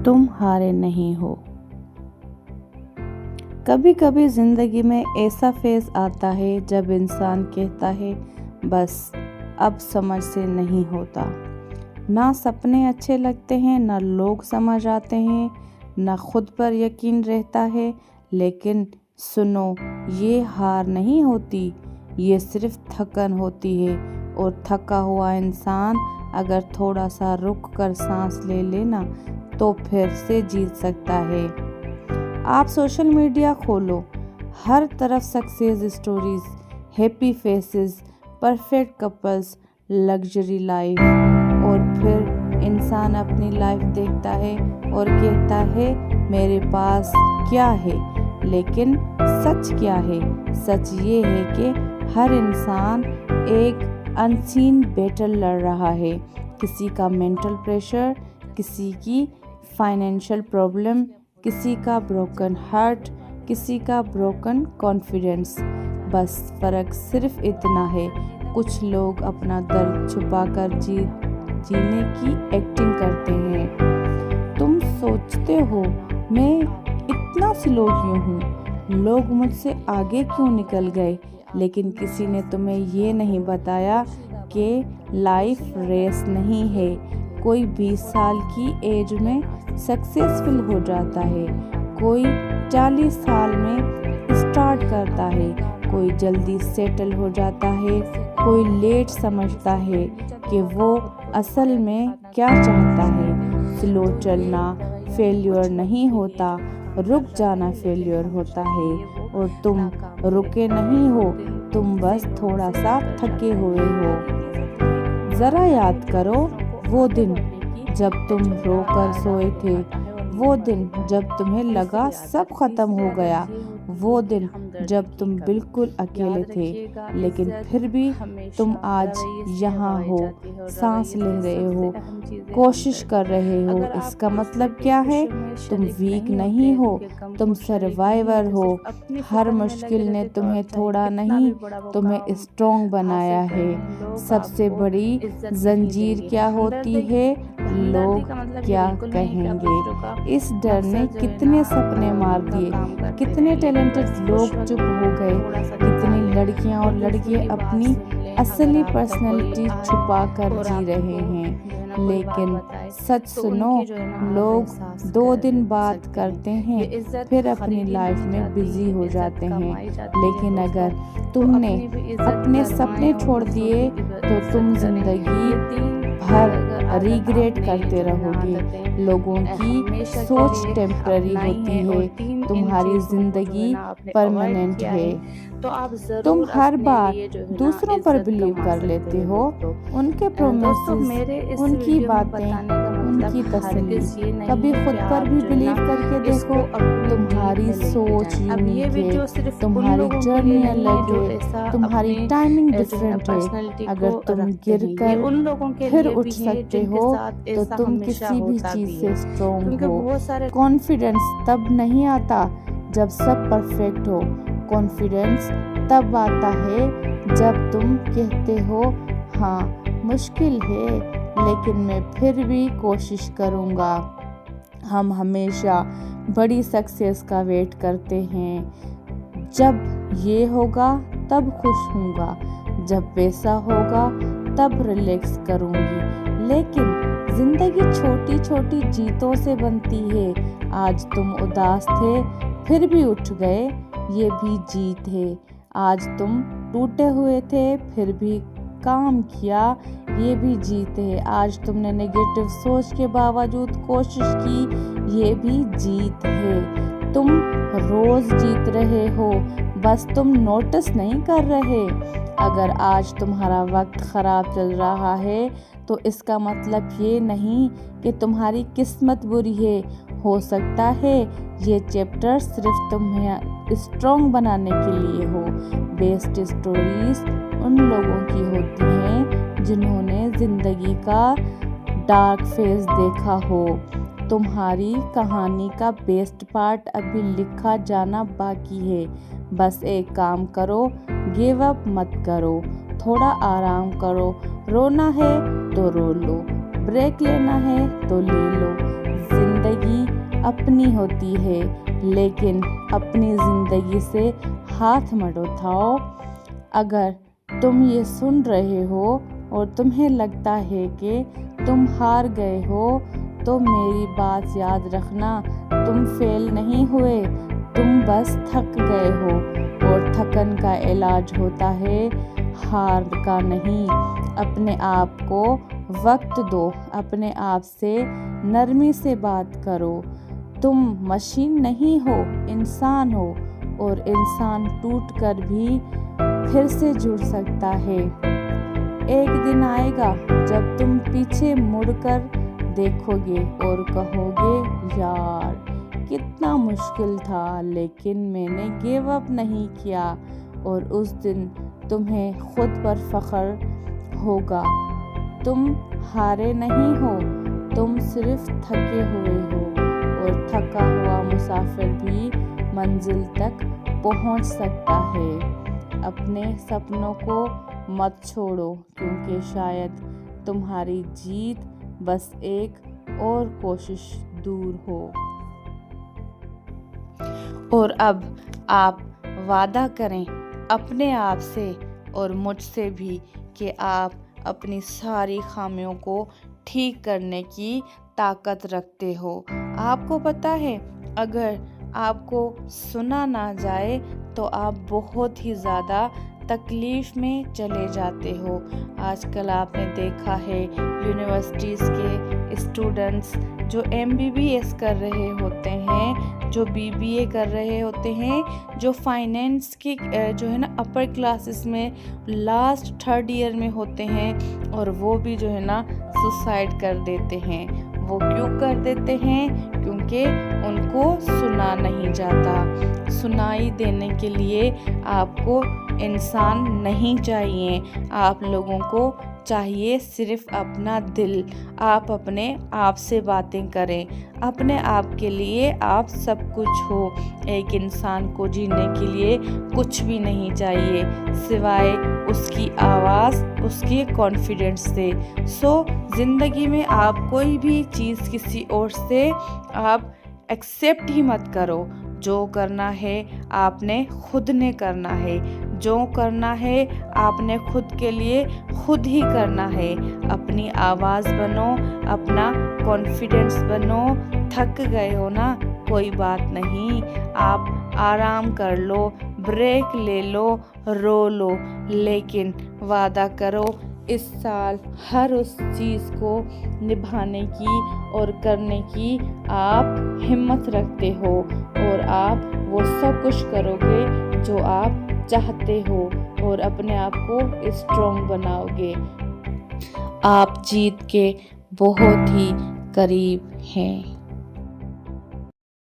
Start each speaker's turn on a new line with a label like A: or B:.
A: तुम हारे नहीं हो। कभी कभी जिंदगी में ऐसा फेज आता है जब इंसान कहता है बस अब समझ से नहीं होता। ना सपने अच्छे लगते हैं, ना लोग समझ आते हैं, ना खुद पर यकीन रहता है। लेकिन सुनो, ये हार नहीं होती, ये सिर्फ थकन होती है। और थका हुआ इंसान अगर थोड़ा सा रुक कर सांस ले लेना तो फिर से जीत सकता है। आप सोशल मीडिया खोलो, हर तरफ success stories, happy faces, perfect couples, luxury life. और फिर इंसान अपनी लाइफ देखता है और कहता है मेरे पास क्या है। लेकिन सच क्या है? सच ये है कि हर इंसान एक अनसीन बैटल लड़ रहा है। किसी का मेंटल प्रेशर, किसी की फाइनेंशियल प्रॉब्लम, किसी का ब्रोकन हार्ट, किसी का ब्रोकन कॉन्फिडेंस। बस फर्क सिर्फ इतना है, कुछ लोग अपना दर्द छुपाकर जीने की एक्टिंग करते हैं। तुम सोचते हो मैं इतना स्लो क्यों हूँ, लोग मुझसे आगे क्यों निकल गए। लेकिन किसी ने तुम्हें ये नहीं बताया कि लाइफ रेस नहीं है। कोई 20 साल की एज में सक्सेसफुल हो जाता है, कोई 40 साल में स्टार्ट करता है, कोई जल्दी सेटल हो जाता है, कोई लेट समझता है कि वो असल में क्या चाहता है। स्लो चलना फेल्योर नहीं होता, रुक जाना फेल्योर होता है। और तुम रुके नहीं हो, तुम बस थोड़ा सा थके हुए हो। जरा याद करो वो दिन जब तुम रोकर सोए थे, वो दिन जब तुम्हें लगा सब खत्म हो गया, वो दिन जब तुम बिल्कुल अकेले थे। लेकिन फिर भी तुम आज यहाँ हो, सांस ले रहे हो, कोशिश कर रहे हो। इसका मतलब क्या है? तुम वीक नहीं हो, तुम सर्वाइवर हो। हर मुश्किल ने तुम्हें थोड़ा नहीं, तुम्हें स्ट्रॉन्ग बनाया है। सबसे बड़ी जंजीर क्या होती है? लोग क्या कहेंगे। इस डर ने कितने सपने मार दिए, कितने टैलेंटेड लोग चुप हो गए, कितनी लड़कियां और लड़के अपनी असली पर्सनैलिटी छुपा कर जी रहे हैं। लेकिन सच सुनो, लोग 2 दिन बात करते हैं फिर अपनी लाइफ में बिजी हो जाते हैं। लेकिन अगर तुमने अपने सपने छोड़ दिए तो तुम जिंदगी भर रिग्रेट करते रहोगे। लोगों की सोच टेम्पररी होती है, तुम्हारी जिंदगी परमानेंट है। तुम हर बार दूसरों पर बिलीव कर लेते हो, उनके प्रोमिसेस, उनकी बातें, उनकी तसल्ली। कभी खुद पर भी बिलीव करके देखो। तुम्हारी सोच यूनिक है, तुम्हारी जर्नी अलग है, तुम्हारी टाइमिंग डिफरेंट है। अगर तुम गिर कर फिर उठ सकते हो तो तुम किसी भी चीज से स्ट्रॉन्ग हो। कॉन्फिडेंस तब नहीं आता जब सब परफेक्ट हो, कॉन्फिडेंस तब आता है जब तुम कहते हो हाँ मुश्किल है लेकिन मैं फिर भी कोशिश करूँगा। हम हमेशा बड़ी सक्सेस का वेट करते हैं। जब ये होगा तब खुश होऊंगा, जब वैसा होगा तब रिलैक्स करूँगी। लेकिन जिंदगी छोटी छोटी जीतों से बनती है। आज तुम उदास थे फिर भी उठ गए, ये भी जीत है। आज तुम टूटे हुए थे फिर भी काम किया, ये भी जीत है। आज तुमने नेगेटिव सोच के बावजूद कोशिश की, ये भी जीत है। तुम रोज जीत रहे हो, बस तुम नोटिस नहीं कर रहे। अगर आज तुम्हारा वक्त खराब चल रहा है तो इसका मतलब ये नहीं कि तुम्हारी किस्मत बुरी है। हो सकता है ये चैप्टर सिर्फ तुम्हें स्ट्रॉन्ग बनाने के लिए हो। बेस्ट स्टोरीज उन लोगों की होती हैं जिन्होंने जिंदगी का डार्क फेज देखा हो। तुम्हारी कहानी का बेस्ट पार्ट अभी लिखा जाना बाकी है। बस एक काम करो, गिव अप मत करो, थोड़ा आराम करो। रोना है तो रो लो, ब्रेक लेना है तो ले लो। जिंदगी अपनी होती है, लेकिन अपनी ज़िंदगी से हाथ मत उठाओ। अगर तुम ये सुन रहे हो और तुम्हें लगता है कि तुम हार गए हो, तो मेरी बात याद रखना, तुम फेल नहीं हुए, तुम बस थक गए हो। और थकन का इलाज होता है, हार का नहीं। अपने आप को वक्त दो, अपने आप से नरमी से बात करो। तुम मशीन नहीं हो, इंसान हो, और इंसान टूट कर भी फिर से जुड़ सकता है। एक दिन आएगा जब तुम पीछे मुड़कर देखोगे और कहोगे, यार कितना मुश्किल था, लेकिन मैंने गिव अप नहीं किया। और उस दिन तुम्हें खुद पर फख्र होगा। तुम हारे नहीं हो, तुम सिर्फ थके हुए हो, और थका हुआ मुसाफिर भी मंजिल तक पहुंच सकता है। अपने सपनों को मत छोड़ो, क्योंकि शायद तुम्हारी जीत बस एक और कोशिश दूर हो। और अब आप वादा करें अपने आप से और मुझसे भी कि आप अपनी सारी खामियों को ठीक करने की ताकत रखते हो। आपको पता है, अगर आपको सुना ना जाए तो आप बहुत ही ज़्यादा तकलीफ़ में चले जाते हो। आजकल आपने देखा है यूनिवर्सिटीज़ के स्टूडेंट्स जो MBBS कर रहे होते हैं, जो BBA कर रहे होते हैं, जो फाइनेंस की जो है ना अपर क्लासेस में लास्ट 3rd ईयर में होते हैं, और वो भी जो है ना सुसाइड कर देते हैं। वो क्यों कर देते हैं? क्योंकि उनको सुना नहीं जाता। सुनाई देने के लिए आपको इंसान नहीं चाहिए, आप लोगों को चाहिए सिर्फ अपना दिल। आप अपने आप से बातें करें, अपने आप के लिए आप सब कुछ हो। एक इंसान को जीने के लिए कुछ भी नहीं चाहिए सिवाय उसकी आवाज़, उसके कॉन्फिडेंस से। ज़िंदगी में आप कोई भी चीज़ किसी और से आप एक्सेप्ट ही मत करो। जो करना है आपने खुद ने करना है, जो करना है आपने खुद के लिए खुद ही करना है। अपनी आवाज़ बनो, अपना कॉन्फिडेंस बनो। थक गए हो ना, कोई बात नहीं, आप आराम कर लो, ब्रेक ले लो, रो लो, लेकिन वादा करो इस साल हर उस चीज़ को निभाने की और करने की आप हिम्मत रखते हो, और आप वो सब कुछ करोगे जो आप चाहते हो, और अपने आप को स्ट्रॉन्ग बनाओगे। आप जीत के बहुत ही करीब हैं।